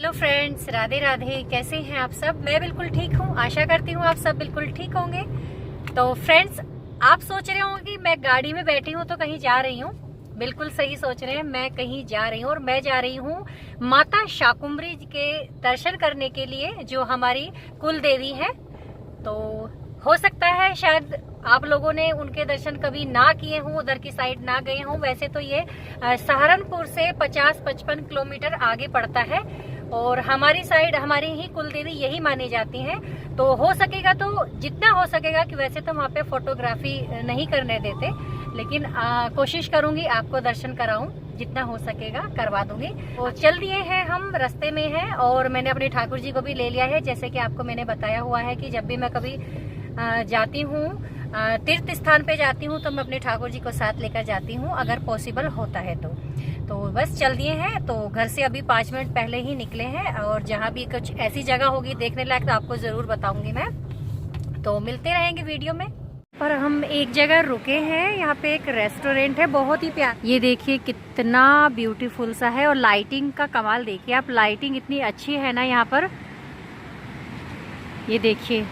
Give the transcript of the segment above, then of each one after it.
Hello friends, Radhe Radhe. कैसे हैं आप सब? मैं बिल्कुल ठीक हूँ। आशा करती हूँ आप सब बिल्कुल ठीक होंगे। तो फ्रेंड्स, आप सोच रहे होंगे कि मैं गाड़ी में बैठी हूँ तो कहीं जा रही हूँ। बिल्कुल सही सोच रहे हैं, मैं कहीं जा रही हूँ और मैं जा रही हूँ माता शाकुंभरी के दर्शन करने के लिए, जो हमारी कुल देवी है। तो हो सकता है शायद आप लोगों ने उनके दर्शन कभी ना किए हों, उधर की साइड ना गए हों। वैसे तो ये सहारनपुर से 50-55 किलोमीटर आगे पड़ता है और हमारी साइड, हमारी ही कुल देवी यही मानी जाती हैं। तो हो सकेगा तो जितना हो सकेगा, कि वैसे तो वहाँ पे फोटोग्राफी नहीं करने देते, लेकिन कोशिश करूंगी आपको दर्शन कराऊं, जितना हो सकेगा करवा दूंगी। तो चल दिए हैं, हम रास्ते में हैं और मैंने अपने ठाकुर जी को भी ले लिया है। जैसे कि आपको मैंने बताया हुआ है कि जब भी मैं कभी जाती हूँ, तीर्थ स्थान पे जाती हूँ, तो मैं अपने ठाकुर जी को साथ लेकर जाती हूँ, अगर पॉसिबल होता है तो बस चल दिए हैं। तो घर से अभी 5 मिनट पहले ही निकले हैं और जहाँ भी कुछ ऐसी जगह होगी देखने लायक तो आपको जरूर बताऊंगी मैं। तो मिलते रहेंगे वीडियो में। पर हम एक जगह रुके हैं, यहाँ पे एक रेस्टोरेंट है, बहुत ही प्यारा। ये देखिए कितना ब्यूटीफुल सा है और लाइटिंग का कमाल देखिए आप। लाइटिंग इतनी अच्छी है ना यहाँ पर, ये देखिए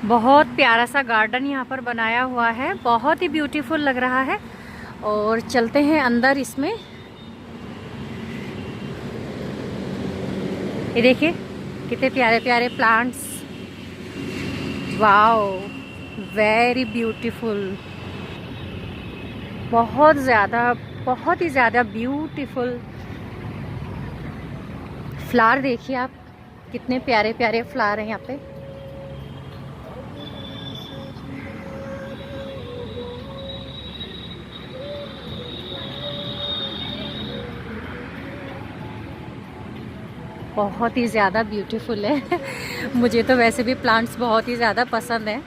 बहुत प्यारा सा गार्डन यहाँ पर बनाया हुआ है, बहुत ही ब्यूटीफुल लग रहा है। और चलते हैं अंदर इसमें। ये देखिए कितने प्यारे प्यारे प्लांट्स, वाओ वेरी ब्यूटीफुल। बहुत ही ज़्यादा ब्यूटीफुल फ्लावर देखिए आप, कितने प्यारे प्यारे फ्लावर हैं यहाँ पे। बहुत ही ज़्यादा ब्यूटीफुल है मुझे तो वैसे भी प्लांट्स बहुत ही ज़्यादा पसंद है।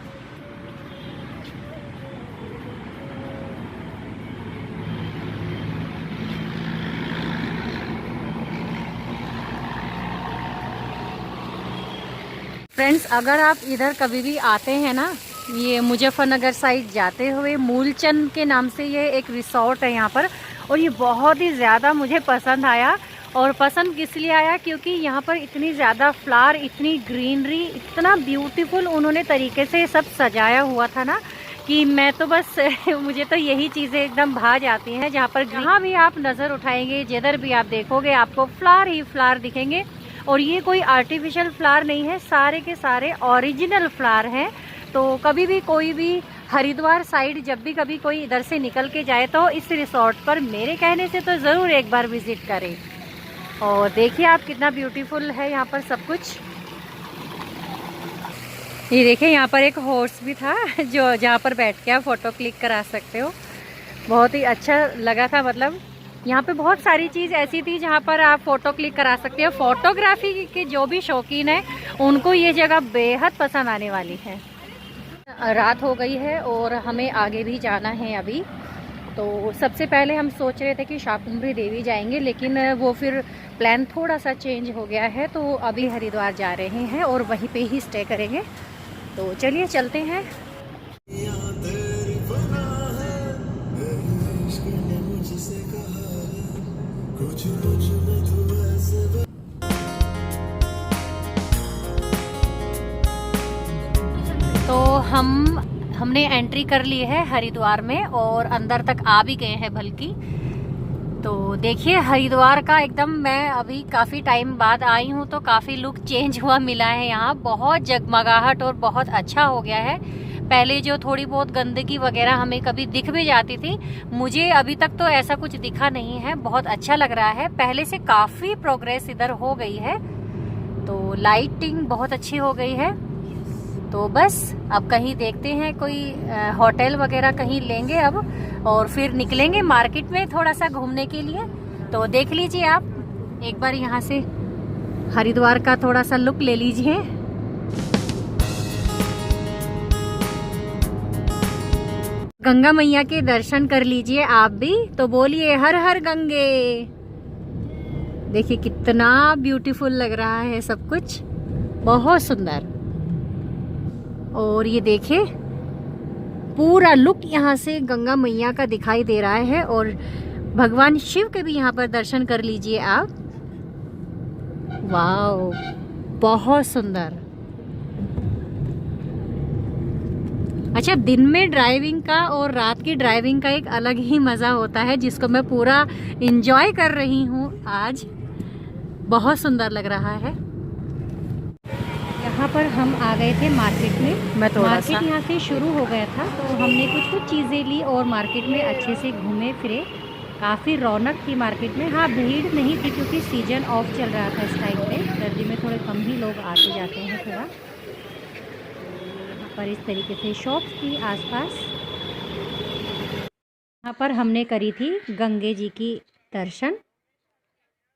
फ्रेंड्स, अगर आप इधर कभी भी आते हैं ना, ये मुजफ्फरनगर साइड जाते हुए, मूलचंद के नाम से ये एक रिसोर्ट है यहाँ पर, और ये बहुत ही ज़्यादा मुझे पसंद आया। और पसंद किस लिए आया, क्योंकि यहाँ पर इतनी ज़्यादा फ्लावर, इतनी ग्रीनरी, इतना ब्यूटीफुल उन्होंने तरीके से सब सजाया हुआ था ना, कि मैं तो बस मुझे तो यही चीज़ें एकदम भा जाती हैं। जहाँ पर जहाँ भी आप नज़र उठाएंगे, जिधर भी आप देखोगे, आपको फ्लावर ही फ्लावर दिखेंगे। और ये कोई आर्टिफिशियल फ्लावर नहीं है, सारे के सारे ओरिजिनल फ्लावर हैं। तो कभी भी कोई भी हरिद्वार साइड जब भी कभी कोई इधर से निकल के जाए तो इस रिसोर्ट पर मेरे कहने से तो ज़रूर एक बार विज़िट करें। और देखिए आप कितना ब्यूटीफुल है यहाँ पर सब कुछ। ये देखिए यहाँ पर एक हॉर्स भी था, जो जहाँ पर बैठ के आप फ़ोटो क्लिक करा सकते हो। बहुत ही अच्छा लगा था। मतलब यहाँ पे बहुत सारी चीज़ ऐसी थी जहाँ पर आप फ़ोटो क्लिक करा सकते हो। फोटोग्राफी के जो भी शौकीन है उनको ये जगह बेहद पसंद आने वाली है। रात हो गई है और हमें आगे भी जाना है अभी। तो सबसे पहले हम सोच रहे थे कि शाकुंभरी देवी जाएंगे, लेकिन वो फिर प्लान थोड़ा सा चेंज हो गया है। तो अभी हरिद्वार जा रहे हैं और वहीं पे ही स्टे करेंगे। तो चलिए चलते हैं। तो हमने एंट्री कर ली है हरिद्वार में और अंदर तक आ भी गए हैं बल्कि। तो देखिए हरिद्वार का एकदम, मैं अभी काफ़ी टाइम बाद आई हूँ तो काफ़ी लुक चेंज हुआ मिला है। यहाँ बहुत जगमगाहट और बहुत अच्छा हो गया है। पहले जो थोड़ी बहुत गंदगी वगैरह हमें कभी दिख भी जाती थी, मुझे अभी तक तो ऐसा कुछ दिखा नहीं है। बहुत अच्छा लग रहा है, पहले से काफ़ी प्रोग्रेस इधर हो गई है। तो लाइटिंग बहुत अच्छी हो गई है। तो बस अब कहीं देखते हैं, कोई होटल वगैरह कहीं लेंगे अब, और फिर निकलेंगे मार्केट में थोड़ा सा घूमने के लिए। तो देख लीजिए आप एक बार यहाँ से हरिद्वार का थोड़ा सा लुक ले लीजिए। गंगा मैया के दर्शन कर लीजिए आप भी। तो बोलिए हर हर गंगे। देखिए कितना ब्यूटीफुल लग रहा है सब कुछ, बहुत सुंदर। और ये देखिए पूरा लुक यहाँ से गंगा मैया का दिखाई दे रहा है। और भगवान शिव के भी यहाँ पर दर्शन कर लीजिए आप। वाओ, बहुत सुंदर। अच्छा, दिन में ड्राइविंग का और रात की ड्राइविंग का एक अलग ही मज़ा होता है, जिसको मैं पूरा इंजॉय कर रही हूँ आज। बहुत सुंदर लग रहा है। यहाँ पर हम आ गए थे मार्केट में। मार्केट यहाँ से शुरू हो गया था, तो हमने कुछ चीज़ें ली और मार्केट में अच्छे से घूमे फिरे। काफ़ी रौनक थी मार्केट में। हाँ, भीड़ नहीं थी क्योंकि सीजन ऑफ चल रहा था इस टाइम पे। सर्दी में थोड़े कम ही लोग आते जाते हैं थोड़ा। यहाँ पर इस तरीके से शॉप्स थी आसपास। यहाँ पर हमने करी थी गंगे जी की दर्शन।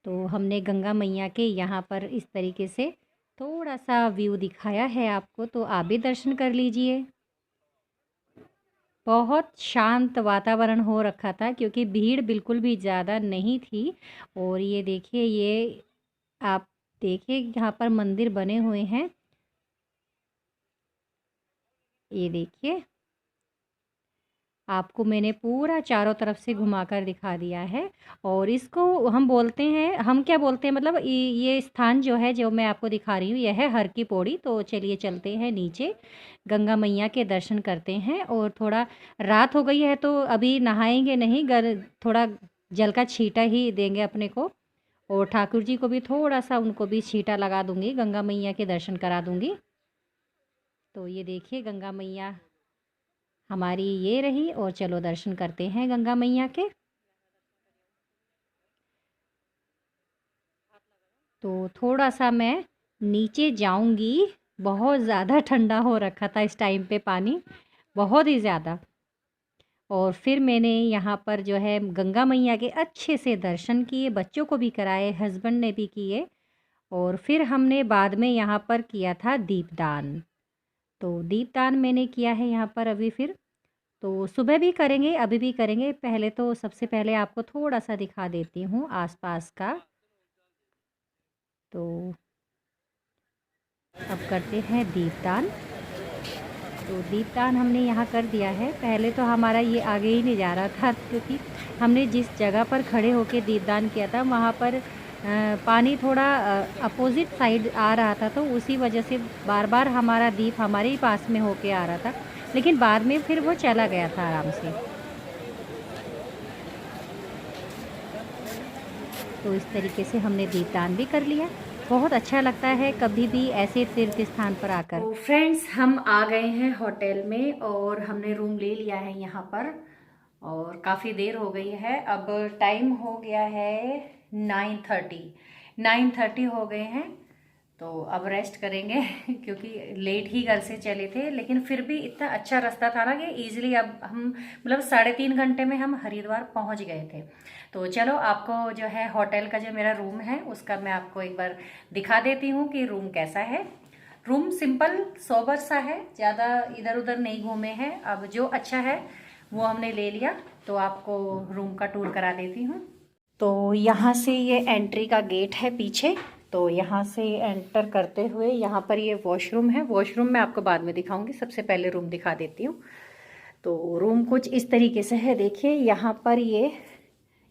तो हमने गंगा मैया के यहाँ पर इस तरीके से थोड़ा सा व्यू दिखाया है आपको, तो आप भी दर्शन कर लीजिए। बहुत शांत वातावरण हो रखा था क्योंकि भीड़ बिल्कुल भी ज़्यादा नहीं थी। और ये देखिए, ये आप देखिए यहाँ पर मंदिर बने हुए हैं। ये देखिए, आपको मैंने पूरा चारों तरफ से घुमाकर दिखा दिया है। और इसको हम बोलते हैं, हम क्या बोलते हैं, मतलब ये स्थान जो है, जो मैं आपको दिखा रही हूँ, यह है हर की पौड़ी। तो चलिए चलते हैं नीचे, गंगा मैया के दर्शन करते हैं। और थोड़ा रात हो गई है तो अभी नहाएंगे नहीं, थोड़ा जल का छींटा ही देंगे अपने को। और ठाकुर जी को भी थोड़ा सा, उनको भी छींटा लगा दूंगी, गंगा मैया के दर्शन करा दूंगी। तो ये देखिए, गंगा मैया हमारी ये रही। और चलो दर्शन करते हैं गंगा मैया के। तो थोड़ा सा मैं नीचे जाऊंगी। बहुत ज़्यादा ठंडा हो रखा था इस टाइम पे पानी, बहुत ही ज़्यादा। और फिर मैंने यहाँ पर जो है गंगा मैया के अच्छे से दर्शन किए, बच्चों को भी कराए, हस्बैंड ने भी किए। और फिर हमने बाद में यहाँ पर किया था दीपदान। तो दीपदान मैंने किया है यहाँ पर अभी। फिर तो सुबह भी करेंगे, अभी भी करेंगे। पहले तो सबसे पहले आपको थोड़ा सा दिखा देती हूँ आसपास का। तो अब करते हैं दीपदान। तो दीपदान हमने यहाँ कर दिया है। पहले तो हमारा ये आगे ही नहीं जा रहा था क्योंकि हमने जिस जगह पर खड़े होकर दीपदान किया था वहाँ पर पानी थोड़ा अपोजिट साइड आ रहा था, तो उसी वजह से बार बार हमारा दीप हमारे ही पास में होके आ रहा था। लेकिन बाद में फिर वो चला गया था आराम से। तो इस तरीके से हमने दीपदान भी कर लिया। बहुत अच्छा लगता है कभी भी ऐसे तीर्थ स्थान पर आकर। तो फ्रेंड्स, हम आ गए हैं होटल में और हमने रूम ले लिया है यहाँ पर। और काफ़ी देर हो गई है, अब टाइम हो गया है 9:30 हो गए हैं। तो अब रेस्ट करेंगे क्योंकि लेट ही घर से चले थे, लेकिन फिर भी इतना अच्छा रास्ता था ना कि इजीली अब हम, मतलब 3.5 घंटे में हम हरिद्वार पहुंच गए थे। तो चलो आपको जो है होटल का जो मेरा रूम है उसका मैं आपको एक बार दिखा देती हूँ कि रूम कैसा है। रूम सिंपल सोबर सा है, ज़्यादा इधर उधर नहीं घूमे हैं। अब जो अच्छा है वो हमने ले लिया। तो आपको रूम का टूर करा देती हूँ। तो यहाँ से ये एंट्री का गेट है पीछे। तो यहाँ से एंटर करते हुए यहाँ पर ये वॉशरूम है। वॉशरूम मैं आपको बाद में दिखाऊंगी, सबसे पहले रूम दिखा देती हूँ। तो रूम कुछ इस तरीके से है। देखिए यहाँ पर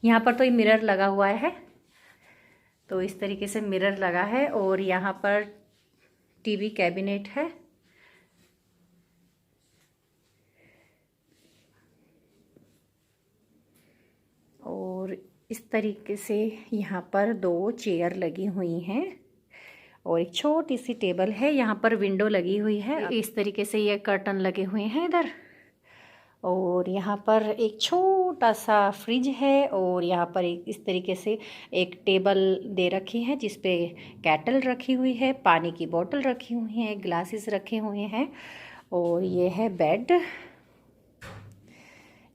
यहाँ पर तो ये मिरर लगा हुआ है। तो इस तरीके से मिरर लगा है। और यहाँ पर टीवी कैबिनेट है। और इस तरीके से यहाँ पर 2 चेयर लगी हुई हैं और एक छोटी सी टेबल है। यहाँ पर विंडो लगी हुई है। इस तरीके से ये कर्टन लगे हुए हैं इधर। और यहाँ पर एक छोटा सा फ्रिज है। और यहाँ पर इस तरीके से एक टेबल दे रखी है जिस पे केटल रखी हुई है, पानी की बोतल रखी हुई है, ग्लासेस रखे हुए हैं। और ये है बेड,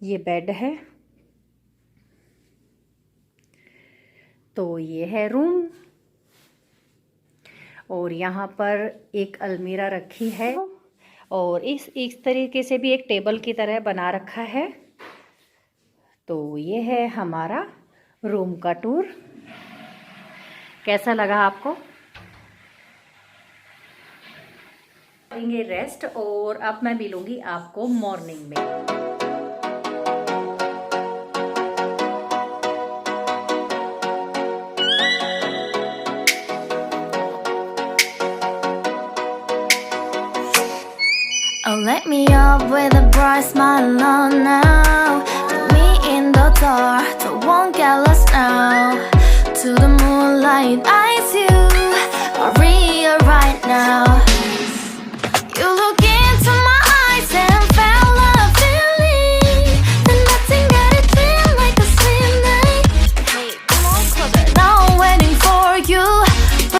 ये बेड है। तो ये है रूम। और यहाँ पर एक अलमीरा रखी है और इस तरीके से भी एक टेबल की तरह बना रखा है। तो ये है हमारा रूम का टूर। कैसा लगा आपको? करेंगे रेस्ट और अब मैं मिलूंगी आपको मॉर्निंग में। let me up with a bright smile on now. Put me in the dark, so won't get lost now. To the moonlight, eyes you are real right now. You look into my eyes and felt a feeling that nothing got it feel like a slim night. Hey, come on closer, now I'm waiting for you.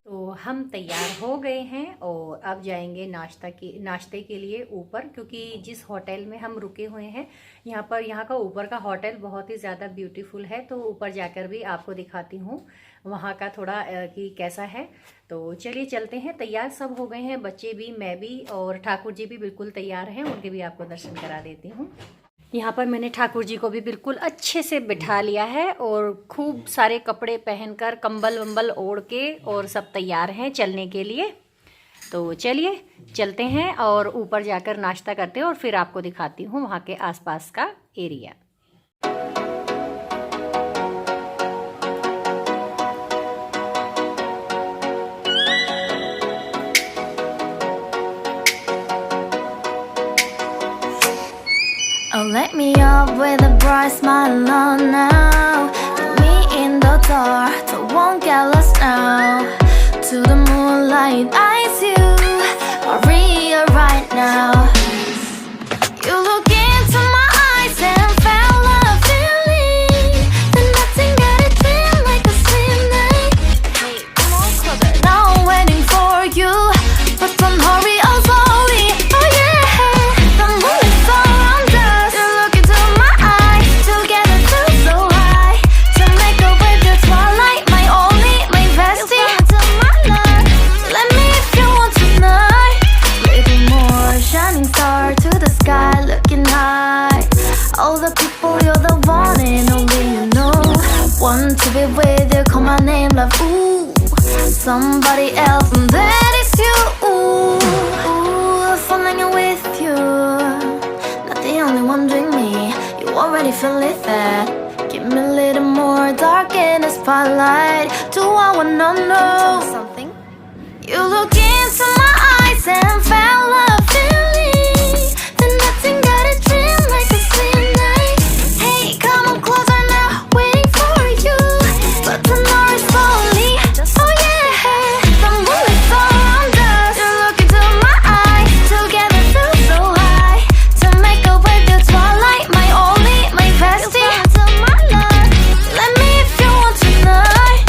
तो हम तैयार हो गए हैं और अब जाएंगे नाश्ते के लिए ऊपर, क्योंकि जिस होटल में हम रुके हुए हैं यहाँ का ऊपर का होटल बहुत ही ज़्यादा ब्यूटीफुल है। तो ऊपर जाकर भी आपको दिखाती हूँ वहाँ का थोड़ा कि कैसा है। तो चलिए चलते हैं। तैयार सब हो गए हैं, बच्चे भी, मैं भी और ठाकुर जी भी बिल्कुल तैयार हैं। उनके भी आपको दर्शन करा देती हूँ। यहाँ पर मैंने ठाकुर जी को भी बिल्कुल अच्छे से बिठा लिया है और खूब सारे कपड़े पहनकर कंबल वंबल ओढ़ के और सब तैयार हैं चलने के लिए। तो चलिए चलते हैं और ऊपर जाकर नाश्ता करते हैं और फिर आपको दिखाती हूँ वहाँ के आसपास का area. Oh, let me up with a bright smile on now. Put me in the dark, so won't get lost now. To the moonlight, eyes you are real right now. You look into my eyes and felt a feeling that nothing got it feel like a slim night. Hey, come on closer, now I'm waiting for you, but don't hurry, oh slowly. Oh yeah, the moonlight's around us. You look into my eyes, together feel so high. To make up with the twilight, my only, my bestie. Into my life, let me if you want tonight. Little more shining star to the sky, looking high. All the people, you're the one and only you know. Want to be with you, call my name, love, ooh. Somebody else, and that is you, ooh. Falling with you, not the only one doing me. You already feel it there. Give me a little more dark in the spotlight. Do I wanna know something? You look into my eyes and felt a feeling that nothing got it feel like a slim night. Hey, come on closer now, waiting for you, but tomorrow is slowly. Oh yeah, the moonlight's around us. You look into my eyes, together feel so high. To make up with the twilight, my only, my bestie. Into my life, let me if you want tonight.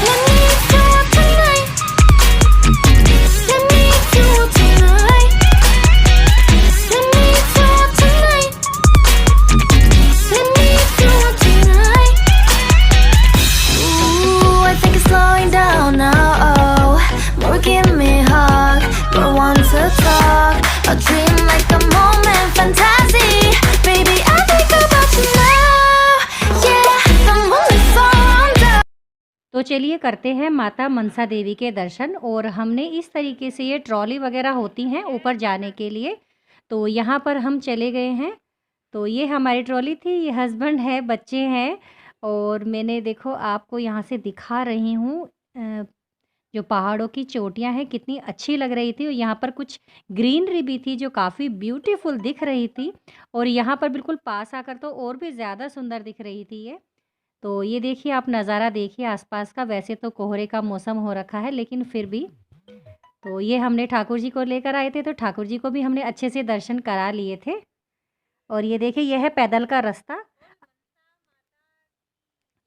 Let me if you want tonight. Let me if you want tonight. Let me if you want tonight. Let me if you want tonight. Ooh, I think it's slowing down now. Oh, more give me a hug. More want to talk. A dream like a moment, fantasy. Baby, I think about you now. Yeah, the moonlight's around us. तो चलिए करते हैं माता मनसा देवी के दर्शन। और हमने इस तरीके से, ये ट्रॉली वगैरह होती हैं ऊपर जाने के लिए, तो यहाँ पर हम चले गए हैं। तो ये हमारी ट्रॉली थी, ये हस्बैंड है, बच्चे हैं, और मैंने देखो आपको यहाँ से दिखा रही हूँ जो पहाड़ों की चोटियाँ हैं कितनी अच्छी लग रही थी। और यहाँ पर कुछ ग्रीनरी भी थी जो काफ़ी ब्यूटीफुल दिख रही थी, और यहाँ पर बिल्कुल पास आकर तो और भी ज़्यादा सुंदर दिख रही थी ये। तो ये देखिए, आप नज़ारा देखिए आसपास का। वैसे तो कोहरे का मौसम हो रखा है, लेकिन फिर भी। तो ये हमने ठाकुर जी को लेकर आए थे, तो ठाकुर जी को भी हमने अच्छे से दर्शन करा लिए थे। और ये देखिए, यह है पैदल का रास्ता।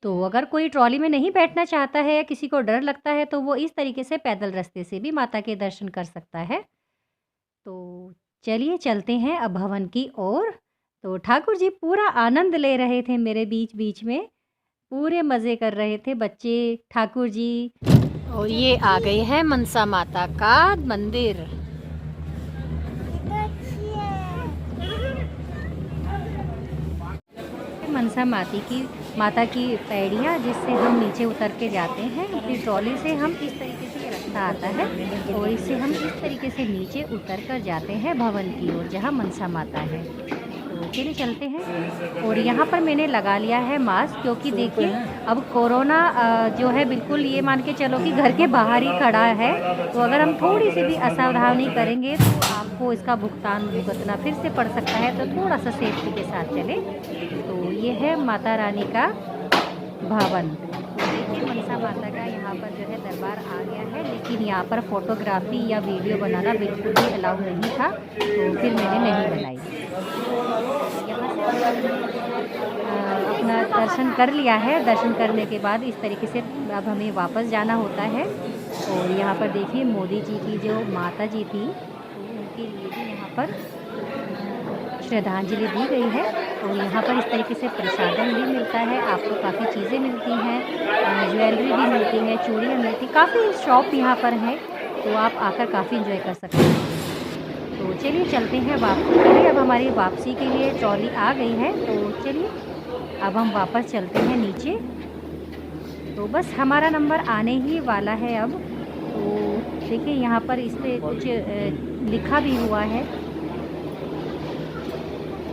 तो अगर कोई ट्रॉली में नहीं बैठना चाहता है या किसी को डर लगता है, तो वो इस तरीके से पैदल रास्ते से भी माता के दर्शन कर सकता है। तो चलिए चलते हैं अब भवन की ओर। तो ठाकुर जी पूरा आनंद ले रहे थे, मेरे बीच बीच में पूरे मज़े कर रहे थे बच्चे, ठाकुर जी। और ये आ गए हैं मनसा माता का मंदिर। मनसा माता की पैड़ियाँ, जिससे हम नीचे उतर के जाते हैं अपनी ट्रॉली से। हम इस तरीके से, ये रास्ता आता है और इससे हम इस तरीके से नीचे उतर कर जाते हैं भवन की ओर, जहाँ मनसा माता है। तो तो चलिए चलते हैं। और यहाँ पर मैंने लगा लिया है मास्क, क्योंकि देखिए अब कोरोना जो है बिल्कुल ये मान के चलो कि घर के बाहर ही खड़ा है। तो अगर हम थोड़ी सी भी असावधानी करेंगे तो आपको इसका भुगतान भुगतना फिर से पड़ सकता है। तो थोड़ा सा सेफ्टी के साथ चले। तो ये है माता रानी का भवन। तो देखिए मनसा माता का यहाँ पर जो है दरबार आ गया है, लेकिन यहाँ पर फोटोग्राफी या वीडियो बनाना बिल्कुल भी अलाउ नहीं था, तो फिर मैंने नहीं बनाई। यहाँ से अपना दर्शन कर लिया है। दर्शन करने के बाद इस तरीके से अब हमें वापस जाना होता है। और यहाँ पर देखिए मोदी जी की जो माता जी थी, तो उनके लिए भी यहाँ पर श्रद्धांजलि दी गई है। और यहाँ पर इस तरीके से प्रसादम भी मिलता है, आपको काफ़ी चीज़ें मिलती हैं, ज्वेलरी भी मिलती है, चूड़ियाँ मिलती, काफ़ी शॉप यहाँ पर है, तो आप आकर काफ़ी इंजॉय कर सकते हैं। तो चलिए चलते हैं वापसी के लिए। अब हमारी वापसी के लिए ट्रॉली आ गई है, तो चलिए अब हम वापस चलते हैं नीचे। तो बस हमारा नंबर आने ही वाला है अब। तो देखिए यहाँ पर इस पर कुछ लिखा भी हुआ है।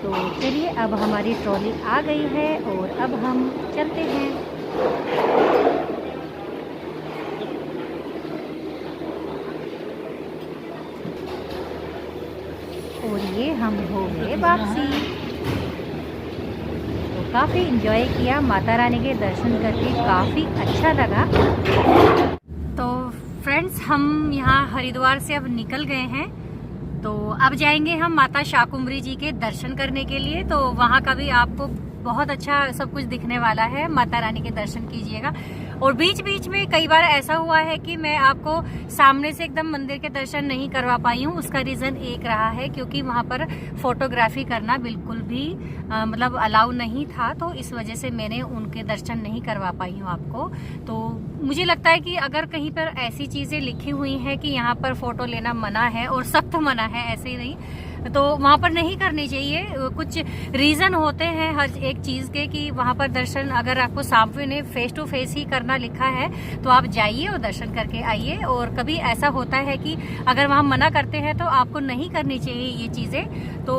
तो चलिए अब हमारी ट्रॉली आ गई है और अब हम चलते हैं। और ये हम हो गए वापसी। तो काफ़ी इंजॉय किया, माता रानी के दर्शन करके काफ़ी अच्छा लगा। तो फ्रेंड्स हम यहाँ हरिद्वार से अब निकल गए हैं। तो अब जाएंगे हम माता शाकुंभरी जी के दर्शन करने के लिए। तो वहाँ का भी आपको बहुत अच्छा सब कुछ दिखने वाला है, माता रानी के दर्शन कीजिएगा। और बीच बीच में कई बार ऐसा हुआ है कि मैं आपको सामने से एकदम मंदिर के दर्शन नहीं करवा पाई हूँ। उसका रीज़न एक रहा है क्योंकि वहाँ पर फोटोग्राफी करना बिल्कुल भी मतलब अलाउ नहीं था, तो इस वजह से मैंने उनके दर्शन नहीं करवा पाई हूँ आपको। तो मुझे लगता है कि अगर कहीं पर ऐसी चीज़ें लिखी हुई हैं कि यहाँ पर फ़ोटो लेना मना है और सख्त मना है, ऐसे ही नहीं, तो वहाँ पर नहीं करनी चाहिए। कुछ रीज़न होते हैं हर एक चीज़ के कि वहाँ पर दर्शन अगर आपको सामने फेस टू फेस ही करना लिखा है तो आप जाइए और दर्शन करके आइए। और कभी ऐसा होता है कि अगर वहाँ मना करते हैं तो आपको नहीं करनी चाहिए ये चीज़ें। तो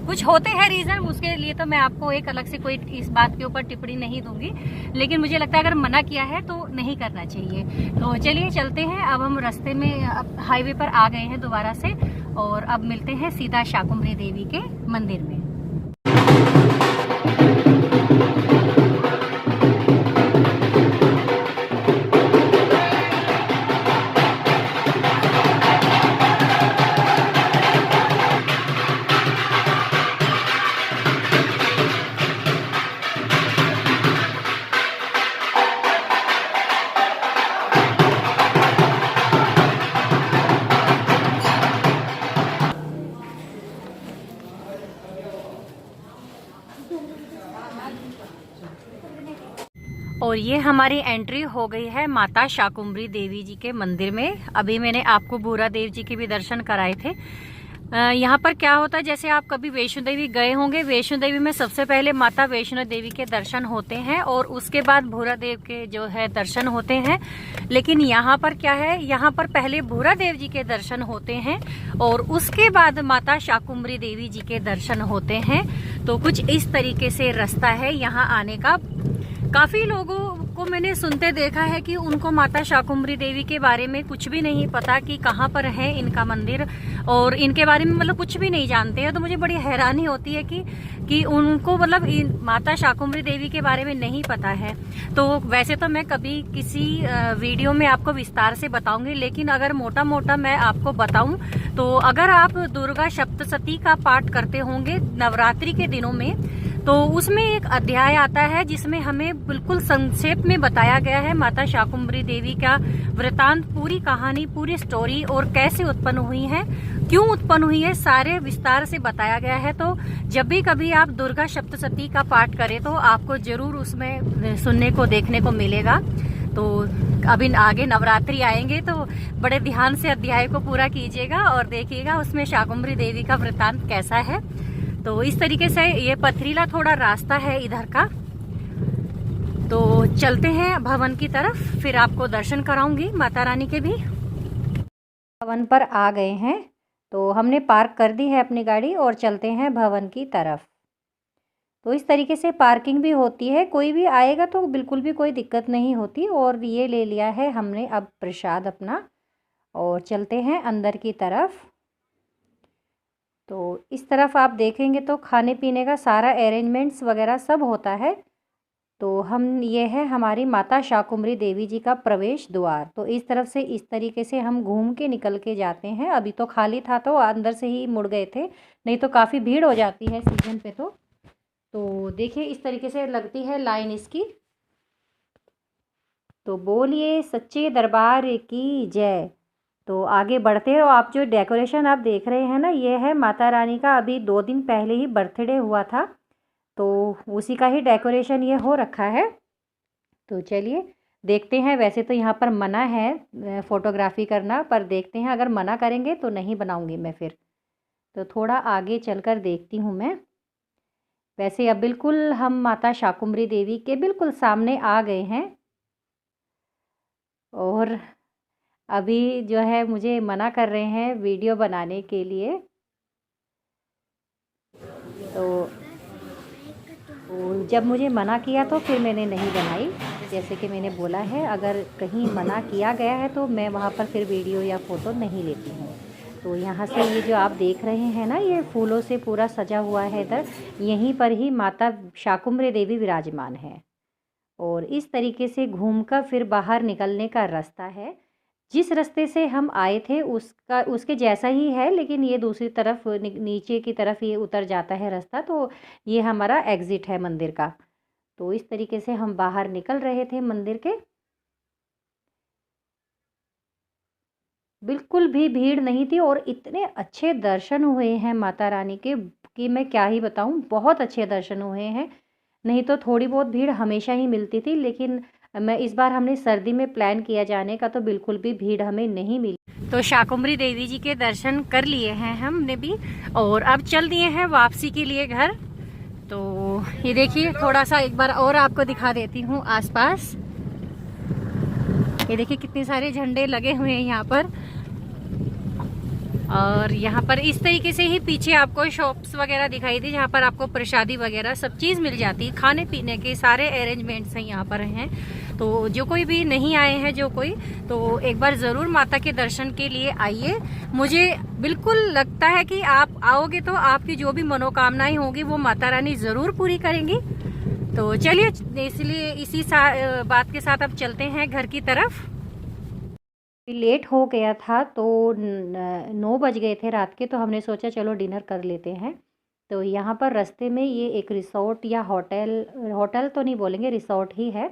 कुछ होते हैं रीज़न, उसके लिए तो मैं आपको एक अलग से कोई इस बात के ऊपर टिप्पणी नहीं दूंगी, लेकिन मुझे लगता है अगर मना किया है तो नहीं करना चाहिए। तो चलिए चलते हैं। अब हम रास्ते में अब हाईवे पर आ गए हैं दोबारा से, और अब मिलते हैं सीधा शाकुंभरी देवी के मंदिर में। और ये हमारी एंट्री हो गई है माता शाकुंभरी देवी जी के मंदिर में। अभी मैंने आपको भूरा देव जी के भी दर्शन कराए थे। यहाँ पर क्या होता है, जैसे आप कभी वैष्णो देवी गए होंगे, वैष्णो देवी में सबसे पहले माता वैष्णो देवी के दर्शन होते हैं और उसके बाद भूरा देव के जो है दर्शन होते हैं। लेकिन यहाँ पर क्या है, यहाँ पर पहले भूरा देव जी के दर्शन होते हैं और उसके बाद माता शाकुंभरी देवी जी के दर्शन होते हैं। तो कुछ इस तरीके से रास्ता है यहाँ आने का। काफ़ी लोगों को मैंने सुनते देखा है कि उनको माता शाकुंभरी देवी के बारे में कुछ भी नहीं पता कि कहाँ पर है इनका मंदिर, और इनके बारे में मतलब कुछ भी नहीं जानते हैं। तो मुझे बड़ी हैरानी होती है कि उनको मतलब माता शाकुंभरी देवी के बारे में नहीं पता है। तो वैसे तो मैं कभी किसी वीडियो में आपको विस्तार से बताऊंगी, लेकिन अगर मोटा मोटा मैं आपको बताऊं तो अगर आप दुर्गा सप्तशती का पाठ करते होंगे नवरात्रि के दिनों में, तो उसमें एक अध्याय आता है जिसमें हमें बिल्कुल संक्षेप में बताया गया है माता शाकुंभरी देवी का वृतांत, पूरी कहानी, पूरी स्टोरी, और कैसे उत्पन्न हुई है, क्यों उत्पन्न हुई है, सारे विस्तार से बताया गया है। तो जब भी कभी आप दुर्गा सप्तशती का पाठ करें तो आपको जरूर उसमें सुनने को देखने को मिलेगा। तो अभी आगे नवरात्रि आएंगे तो बड़े ध्यान से अध्याय को पूरा कीजिएगा और देखिएगा उसमें शाकुंभरी देवी का वृतांत कैसा है। तो इस तरीके से ये पथरीला थोड़ा रास्ता है इधर का। तो चलते हैं भवन की तरफ, फिर आपको दर्शन कराऊंगी माता रानी के भी। भवन पर आ गए हैं, तो हमने पार्क कर दी है अपनी गाड़ी और चलते हैं भवन की तरफ। तो इस तरीके से पार्किंग भी होती है, कोई भी आएगा तो बिल्कुल भी कोई दिक्कत नहीं होती। और ये ले लिया है हमने अब प्रसाद अपना और चलते हैं अंदर की तरफ। तो इस तरफ आप देखेंगे तो खाने पीने का सारा अरेंजमेंट्स वगैरह सब होता है। तो हम ये है हमारी माता शाकुंभरी देवी जी का प्रवेश द्वार। तो इस तरफ से इस तरीके से हम घूम के निकल के जाते हैं। अभी तो खाली था तो अंदर से ही मुड़ गए थे, नहीं तो काफ़ी भीड़ हो जाती है सीजन पे। तो देखिए इस तरीके से लगती है लाइन इसकी। तो बोलिए सच्चे दरबार की जय। तो आगे बढ़ते रहो आप। जो डेकोरेशन आप देख रहे हैं ना, ये है माता रानी का अभी 2 दिन पहले ही बर्थडे हुआ था, तो उसी का ही डेकोरेशन ये हो रखा है। तो चलिए देखते हैं। वैसे तो यहाँ पर मना है फ़ोटोग्राफी करना, पर देखते हैं अगर मना करेंगे तो नहीं बनाऊँगी मैं फिर। तो थोड़ा आगे चलकर देखती हूँ मैं। वैसे अब बिल्कुल हम माता शाकुंभरी देवी के बिल्कुल सामने आ गए हैं। और अभी जो है मुझे मना कर रहे हैं वीडियो बनाने के लिए। तो जब मुझे मना किया तो फिर मैंने नहीं बनाई। जैसे कि मैंने बोला है, अगर कहीं मना किया गया है तो मैं वहाँ पर फिर वीडियो या फ़ोटो नहीं लेती हूँ। तो यहाँ से ये जो आप देख रहे हैं ना, ये फूलों से पूरा सजा हुआ है इधर। यहीं पर ही माता शाकुंभरी देवी विराजमान है। और इस तरीके से घूमकर फिर बाहर निकलने का रास्ता है। जिस रास्ते से हम आए थे उसके जैसा ही है, लेकिन ये दूसरी तरफ नीचे की तरफ ये उतर जाता है रास्ता। तो ये हमारा एग्ज़िट है मंदिर का। तो इस तरीके से हम बाहर निकल रहे थे मंदिर के। बिल्कुल भी भीड़ नहीं थी और इतने अच्छे दर्शन हुए हैं माता रानी के कि मैं क्या ही बताऊं। बहुत अच्छे दर्शन हुए हैं। नहीं तो थोड़ी बहुत भीड़ हमेशा ही मिलती थी, लेकिन इस बार हमने सर्दी में प्लान किया जाने का तो बिल्कुल भी भीड़ हमें नहीं मिली। तो शाकुंभरी देवी जी के दर्शन कर लिए हैं हमने भी, और अब चल दिए हैं वापसी के लिए घर। तो ये देखिए थोड़ा सा एक बार और आपको दिखा देती हूँ आसपास। ये देखिए कितने सारे झंडे लगे हुए हैं यहाँ पर। और यहाँ पर इस तरीके से ही पीछे आपको शॉप्स वगैरह दिखाई दी, जहाँ पर आपको प्रसादी वगैरह सब चीज़ मिल जाती है। खाने पीने के सारे अरेंजमेंट्स हैं यहाँ पर हैं। तो जो कोई भी नहीं आए हैं तो एक बार ज़रूर माता के दर्शन के लिए आइए। मुझे बिल्कुल लगता है कि आप आओगे तो आपकी जो भी मनोकामनाएं होंगी वो माता रानी ज़रूर पूरी करेंगी। तो चलिए, इसलिए इसी बात के साथ अब चलते हैं घर की तरफ। लेट हो गया था तो 9 बज गए थे रात के, तो हमने सोचा चलो डिनर कर लेते हैं। तो यहाँ पर रास्ते में ये एक रिसोर्ट या होटल तो नहीं बोलेंगे, रिसोर्ट ही है।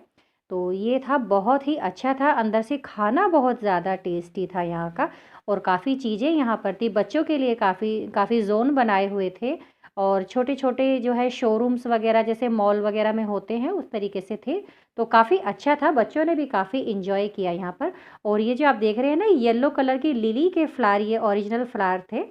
तो ये था, बहुत ही अच्छा था। अंदर से खाना बहुत ज़्यादा टेस्टी था यहाँ का, और काफ़ी चीज़ें यहाँ पर थी। बच्चों के लिए काफ़ी जोन बनाए हुए थे, और छोटे छोटे जो है शोरूम्स वगैरह जैसे मॉल वगैरह में होते हैं उस तरीके से थे। तो काफ़ी अच्छा था, बच्चों ने भी काफ़ी इंजॉय किया यहाँ पर। और ये जो आप देख रहे हैं ना, येलो कलर की लिली के फ्लावर, ये ओरिजिनल फ्लावर थे।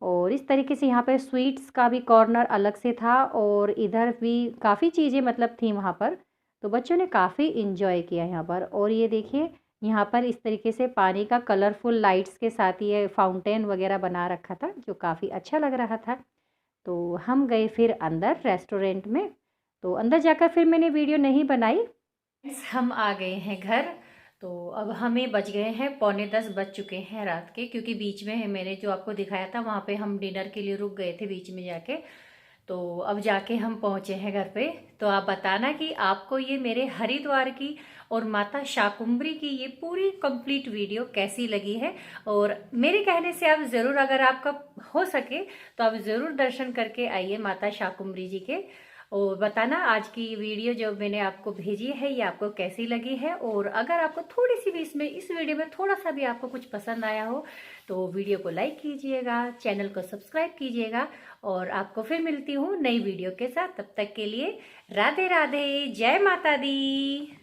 और इस तरीके से यहाँ पर स्वीट्स का भी कॉर्नर अलग से था, और इधर भी काफ़ी चीज़ें मतलब थी वहाँ पर। तो बच्चों ने काफ़ी इंजॉय किया यहाँ पर। और ये देखिए यहाँ पर इस तरीके से पानी का कलरफुल लाइट्स के साथ ये फाउंटेन वगैरह बना रखा था, जो काफ़ी अच्छा लग रहा था। तो हम गए फिर अंदर रेस्टोरेंट में। तो अंदर जाकर फिर मैंने वीडियो नहीं बनाई। हम आ गए हैं घर। तो अब हमें बज गए हैं 9:45 बज चुके हैं रात के, क्योंकि बीच में मैंने जो आपको दिखाया था वहाँ पे हम डिनर के लिए रुक गए थे बीच में जाके। तो अब जाके हम पहुँचे हैं घर पे। तो आप बताना कि आपको ये मेरे हरिद्वार की और माता शाकुंभरी की ये पूरी कंप्लीट वीडियो कैसी लगी है। और मेरे कहने से आप ज़रूर, अगर आपका हो सके तो आप ज़रूर दर्शन करके आइए माता शाकुंभरी जी के। और बताना आज की वीडियो जो मैंने आपको भेजी है ये आपको कैसी लगी है। और अगर आपको थोड़ी सी भी इस वीडियो में थोड़ा सा भी आपको कुछ पसंद आया हो तो वीडियो को लाइक कीजिएगा, चैनल को सब्सक्राइब कीजिएगा। और आपको फिर मिलती हूँ नई वीडियो के साथ। तब तक के लिए राधे राधे, जय माता दी।